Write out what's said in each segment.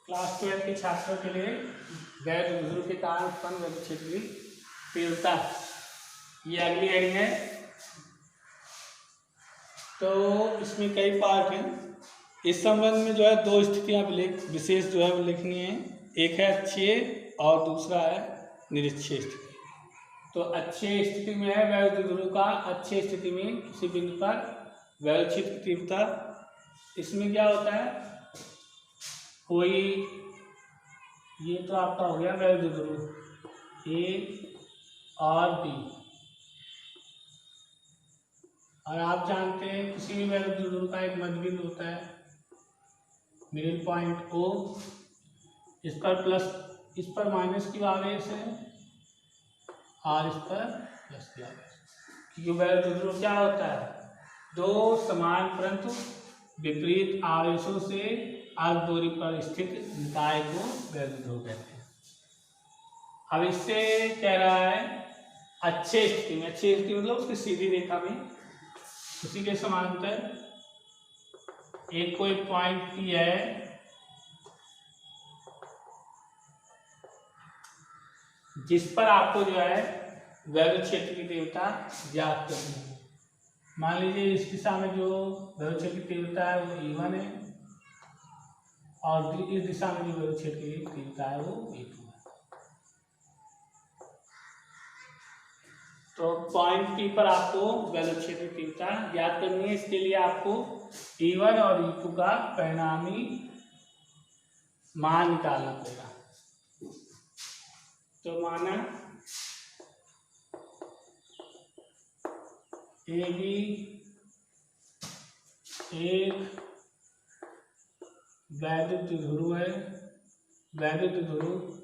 Class 12 के छात्रों के लिए गैर ध्रुव के कारण उत्पन्न वैद्युत क्षेत्र की तीव्रता, ये अगली हेडिंग है। तो इसमें कई पार्ट हैं। इस संबंध में जो है दो स्थितियां विशेष जो है वो लिखनी है। एक है अक्षीय और दूसरा है निरक्षीय स्थिति। तो अक्षीय स्थिति में है वैद्युत ध्रुव का अक्षीय स्थिति में किसी बिंदु पर वैद्युत क्षेत्र की तीव्रता। इसमें क्या होता है, कोई ये तो आपका हो गया वैद्युत ध्रुव ए और बी, और आप जानते हैं किसी भी वैद्युत ध्रुव का एक मध्य बिंदु होता है, मिडिल पॉइंट ओ। इस पर प्लस, इस पर माइनस की आवेश है और इस पर प्लस की आवेश। क्योंकि वैद्युत ध्रुव क्या होता है, दो समान परंतु विपरीत आवेशों से अर्ध दूरी पर स्थित निकाय को वैद्युत ध्रुव कहते हैं। अब इससे कह रहा है अच्छे स्थिति में, अच्छी स्थिति मतलब उसकी सीधी रेखा में उसी के समांतर एक कोई पॉइंट पी है जिस पर आपको जो है वैद्युत क्षेत्र की तीव्रता ज्ञात करनी है। मान लीजिए इस दिशा में जो वैद्युत क्षेत्र की तीव्रता है वो E1 है और इस दिशा में जो वैद्युत क्षेत्र की तीव्रता है वो E2 है। तो पॉइंट P पर आपको वैद्युत क्षेत्र की तीव्रता ज्ञात करनी है। इसके लिए आपको E1 और E2 का परिणामी मान निकालना पड़ेगा। तो माना AB एक वैद्युत ध्रुव है, वैद्युत ध्रुव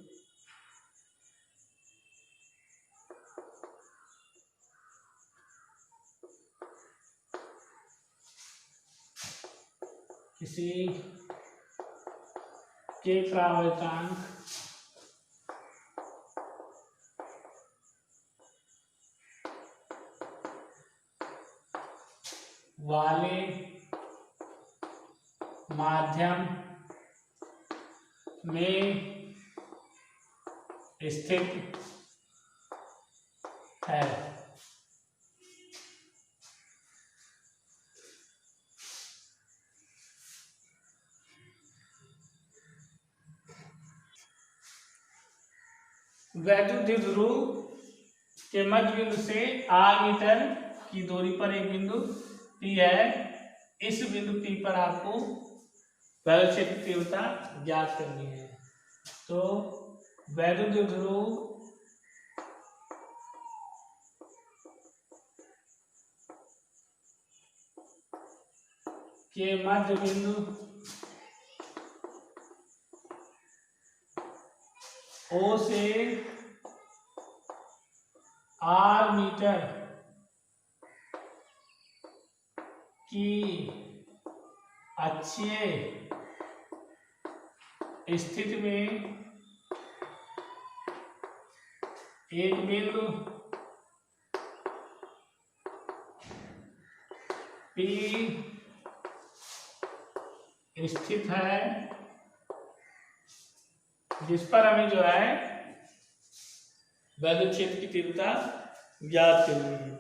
किसी के प्रावर्तांक वाले माध्यम में स्थित है। वैद्युत ध्रुव के मध्य बिंदु से r मीटर की दूरी पर एक बिंदु P है। इस बिंदु P पर आपको वैद्युत क्षेत्र की तीव्रता ज्ञात करनी है। तो वैद्युत ध्रुव के मध्य बिंदु O से r मीटर की अक्षीय स्थिति में एक बिंदु P स्थित है जिस पर हमें जो है वैद्युत क्षेत्र की तीव्रता ज्ञात करनी है।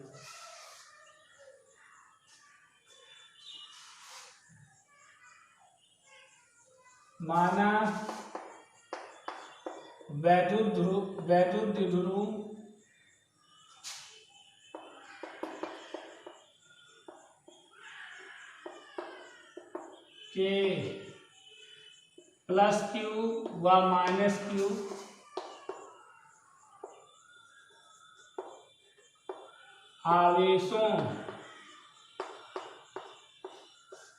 माना वैद्युत ध्रुव के प्लस Q व माइनस Q आवेशों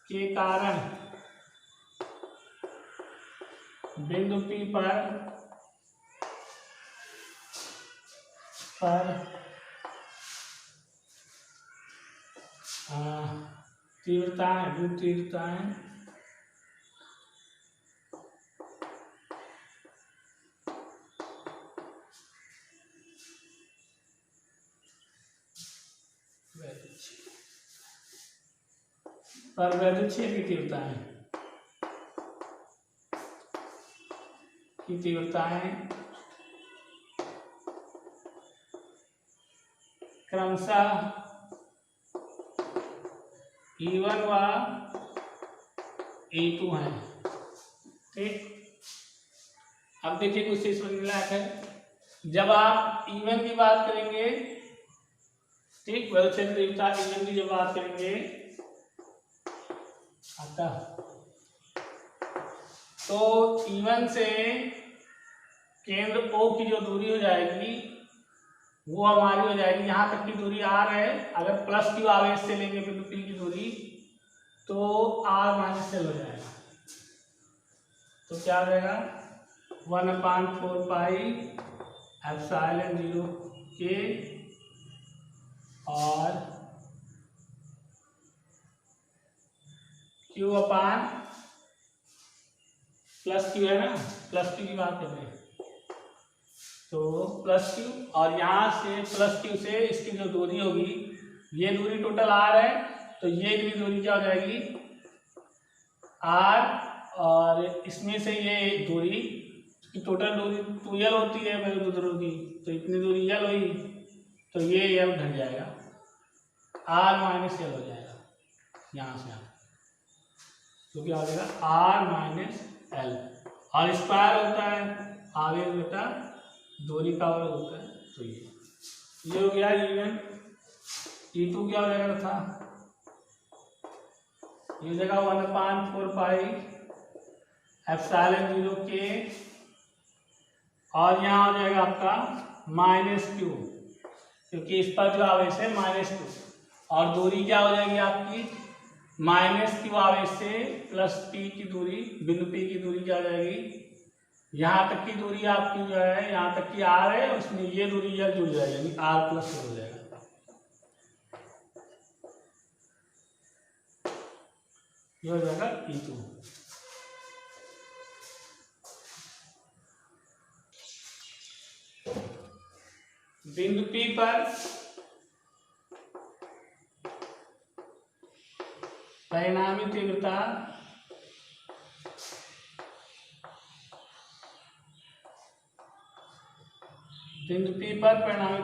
के कारण बिंदु P पर तीव्रताएं पर वैद्युत क्षेत्र की तीव्रता है। की तीव्रताएं क्रमशः E1 व E2 हैं। ठीक, अब देखिए कुछ चीज समझने लायक है। जब आप E1 की बात करेंगे, ठीक, बल क्षेत्र तीव्रता E1 की जब बात करेंगे आता, तो E1 से केंद्र O की जो दूरी हो जाएगी वो हमारी हो जाएगी, यहाँ तक की दूरी R है। अगर प्लस Q आवेश से लेंगे बिंदु P की दूरी तो R माइनस L हो जाएगा। तो क्या हो जाएगा 1/4 पाई एप्सिलॉन 0 K और Q अपान प्लस Q है ना, प्लस Q की बात कर रहे हैं तो प्लस Q, और यहाँ से प्लस Q से इसकी जो दूरी होगी, ये दूरी टोटल R है, तो ये की दूरी क्या हो जाएगी R, और इसमें से ये दूरी की टोटल दूरी 2L होती है मेरे दूरों की, तो इतनी दूरी L हुई, तो ये L घट जाएगा, R माइनस L हो जाएगा यहाँ से, तो क्या हो जाएगा R माइनस L, और स्क्वायर होता है आवेश बटा दूरी का वर्ग होता है। तो ये हो गया E1। E2 क्या हो जाएगा था, ये जगह 1/4 पाई एप्सिलॉन 0 K, और यहाँ हो जाएगा आपका -Q, क्योंकि इस पर जो आवेश है -Q, और दूरी क्या हो जाएगी आपकी -Q आवेश से प्लस P की दूरी, बिंदु P की दूरी क्या हो जाएगी, यहाँ तक की दूरी आपकी जो है, यहाँ तक की R है, उसमें ये दूरी L जुड़ जाएगी, यानी R प्लस हो जाएगा। ये हो जाएगा E2। बिंदु P पर परिणामी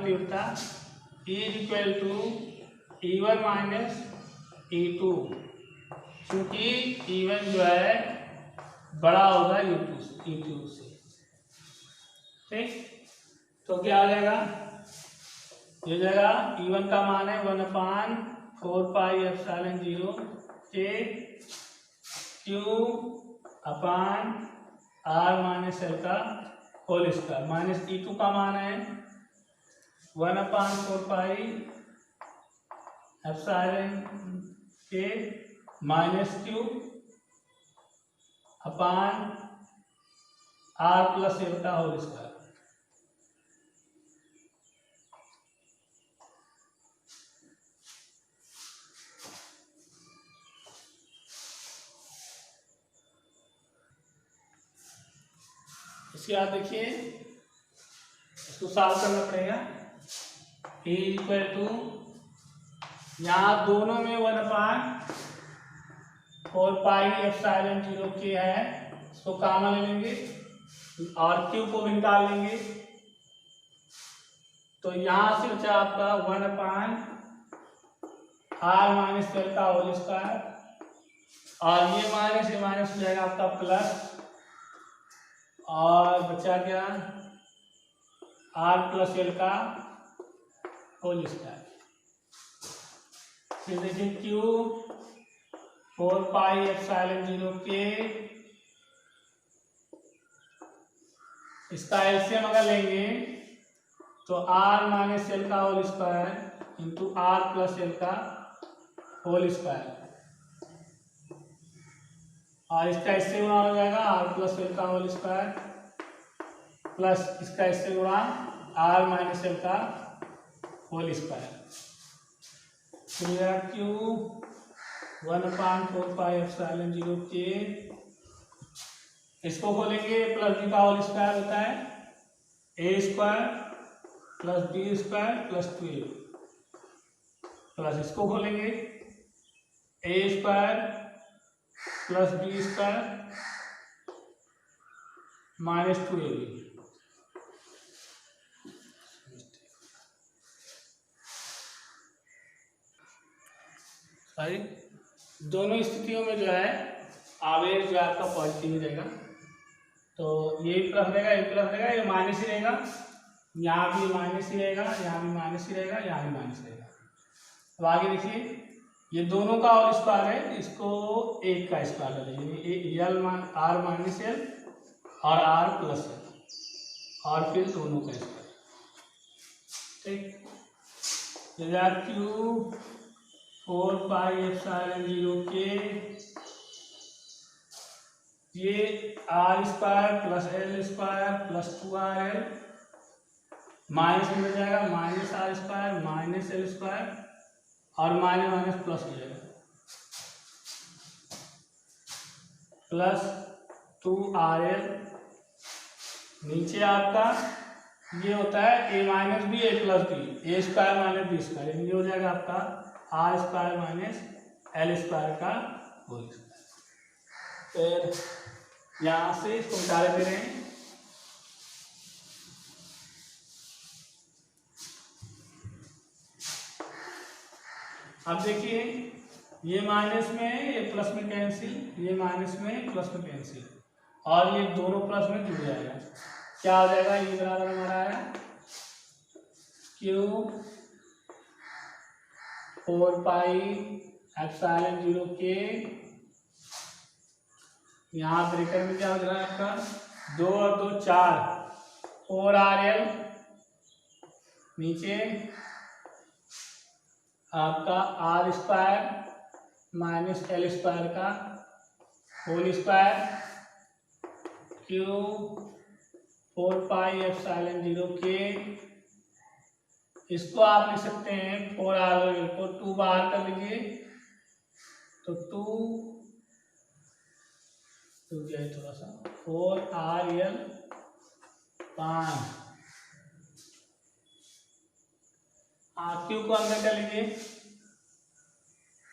तीव्रता E=E1 माइनस E2, क्योंकि E1 जो है बड़ा होगा E2 से। ठीक, तो क्या आ जाएगा, ये जाएगा E1 का मान है 1/4 पाई एप्सिलॉन 0 K Q अपान R माइनस L का होल स्क्वायर, माइनस E2 का मान है 1/4 pi epsilon K minus Q अपान R प्लस L का होल स्क्वायर। इसके बाद देखिए इसको सॉल्व करना पड़ेगा। E=, यहाँ दोनों में 1/4 पाई एप्सिलॉन 0 K है, इसको कॉमन ले लेंगे और Q को भी निकाल लेंगे, तो यहाँ से बचा आपका 1/R माइनस L का होल स्क्वायर, और ये माइनस हो जाएगा आपका प्लस, और बचा क्या R प्लस L का होल स्क्वायर। फिर देखिए Q 4 पाई एप्सिलॉन 0 K, इसका एलसीएम अगर लेंगे तो R माइनस L का whole square into R plus L का होल स्क्वायर, और इसका इससे गुणा हो जाएगा R प्लस L का होल स्क्वायर, प्लस इसका इससे गुणा R माइनस L का होल स्क्वायर। फिर Q 1/4 पाई एप्सिलॉन 0 K, इसको खोलेंगे प्लस B का होल स्क्वायर होता है A square plus B square plus 2A, plus इसको खोलेंगे A square plus B square -2ab। Sorry, दोनों स्थितियों में जो है आवेश जो है आपका पॉजिटिव ही रहेगा। तो ये प्लस रहेगा, ये प्लस रहेगा, ये माइनस ही रहेगा, यहाँ भी माइनस ही रहेगा, यहाँ भी माइनस ही रहेगा, यहाँ भी माइनस रहेगा। अब आगे देखिए, ये दोनों का और स्क्वायर है, इसको एक का स्क्वायर कर लीजिए, एल आर माइनस एल और आर प्लस एल, और फिर दोनों का स्क्वायर। ठीक, क्यू 4 पाई एप्सिलॉन 0 के ये r square plus l square plus 2RL minus में जाएगा, minus r square minus l square और माइनस माइनस प्लस हो जाएगा, प्लस 2RL। नीचे आपका ये होता है a minus b a plus b, a square minus b square, ये हो जाएगा आपका r square minus l square का होल स्क्वायर। फिर यहाँ से इसको निकाल दे रहे हैं, अब देखिए ये माइनस में है, ये प्लस में कैंसिल, ये माइनस में प्लस में कैंसिल, और ये दोनों प्लस में जुड़ जाएगा। क्या हो जाएगा, ये बराबर हमारा है क्यू 4 पाई एप्सिलॉन 0 के, यहाँ ब्रेकर में क्या हो रहा है आपका 2 और 2 4, 4RL, नीचे आपका r square minus l square का whole square, q 4 pi epsilon 0 के, इसको आप लिख सकते हैं 4RL को 2 बाहर कर लीजिए तो 2 जाए थोड़ा सा, 4RL 5, क्यू को अंदर कर लीजिए,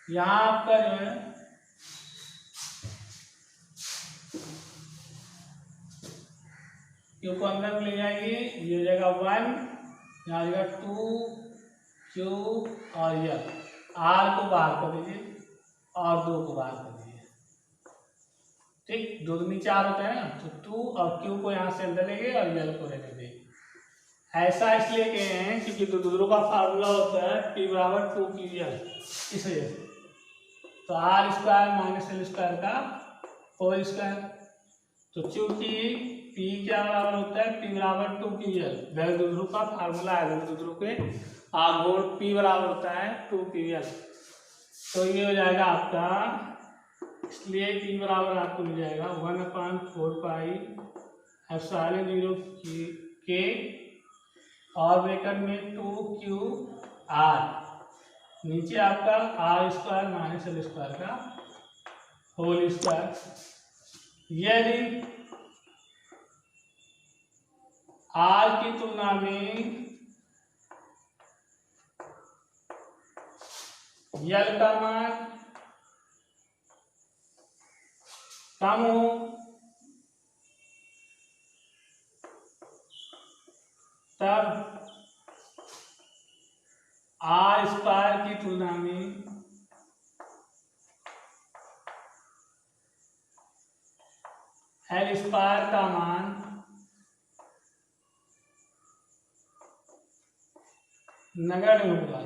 यहाँ आपका जो है क्यू को अंदर ले जाएंगे, ये हो जाएगा 1, यहाँ हो जाएगा 2 क्यू और यह आर को बाहर कर दीजिए और 2 को बाहर कर दीजिए। ठीक, 2 दूनी 4 होता है ना, तो 2 और क्यू को यहाँ से अंदर लेंगे और यल को रहने देंगे। ऐसा इसलिए कहे हैं क्योंकि दूसरों का फार्मूला होता है P बराबर 2QL, इस वजह से। तो r square minus l square का होल स्क्वायर, तो चूंकि P क्या बराबर होता है P बराबर 2QL, वह दूसरों का फार्मूला है, दूसरों के आगोड़ P बराबर होता है 2QL, तो ये हो जाएगा आपका, इसलिए P बराबर आपको मिल जाएगा 1/4 पाई एप्सिलॉन 0 के और ब्रैकेट में 2QR, नीचे आपका r square minus l square का होल स्क्वायर। यदि आर की तुलना में यल का मान कम हो तब आर स्क्वायर की तुलना में एल स्क्वायर का मान नगण्य होगा।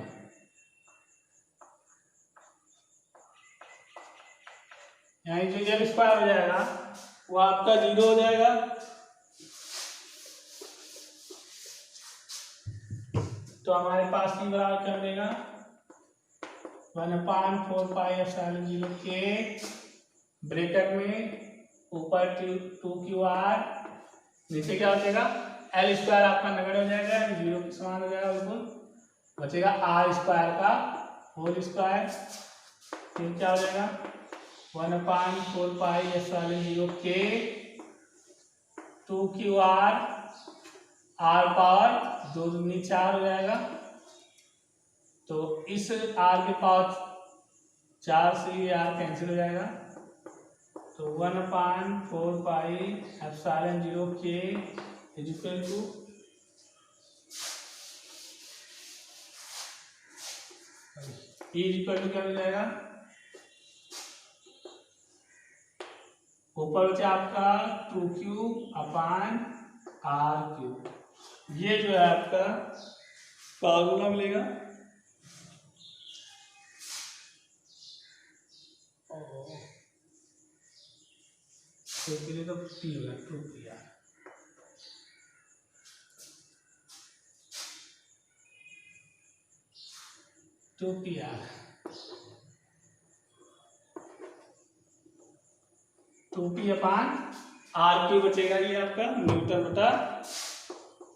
यानी जो एल स्क्वायर हो जाएगा वो आपका 0 हो जाएगा, तो हमारे पास की बराबर कर देगा 1/4 पाई एप्सिलॉन 0 के, ब्रैकेट में ऊपर 2QR, नीचे क्या हो जाएगा एल स्क्वायर आपका नगण्य हो जाएगा, 0 के समान हो जाएगा, बिल्कुल बचेगा आर स्क्वायर का होल स्क्वायर, फिर क्या हो जाएगा 1/4 पाई एप्सिलॉन 0 के 2QR, आर पावर 2 दूनी 4 हो जाएगा, तो इस आर के पावर 4 से ये आर कैंसिल हो जाएगा, तो 1/4 पाई एप्सिलॉन 0 के इज इक्वल टू क्या मिल जाएगा, ऊपर बचा आपका 2/r³। ये जो है आपका फार्मूला मिलेगा। के लिए तो पी होगा 2πr। To P upon r³ बचेगा ये आपका न्यूटन बटा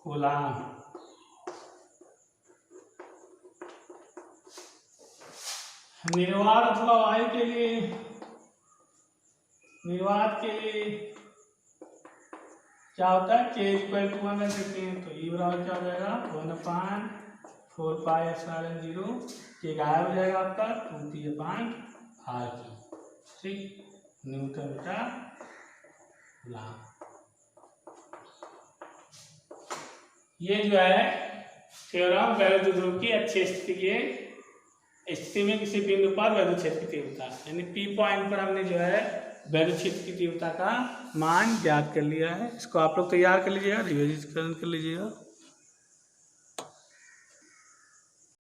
कूलाम। निर्वात अथवा वायु के लिए, निर्वात के लिए क्या होता है, k = 1 रख सकते हैं। तो E बराबर क्या हो जाएगा 1/4 पाई एप्सिलॉन 0, के गायब हो जाएगा आपका 2πr³। ठीक, न्यूटन बटा कूलाम। ये जो है थ्योरम वैद्युत ध्रुव की अच्छी स्थिति में किसी बिंदु पर वैद्युत क्षेत्र की तीव्रता, यानी P पॉइंट पर हमने जो है वैद्युत क्षेत्र की तीव्रता का मान ज्ञात कर लिया है। इसको आप लोग तैयार कर लीजिएगा, रिविजन कर लीजिएगा।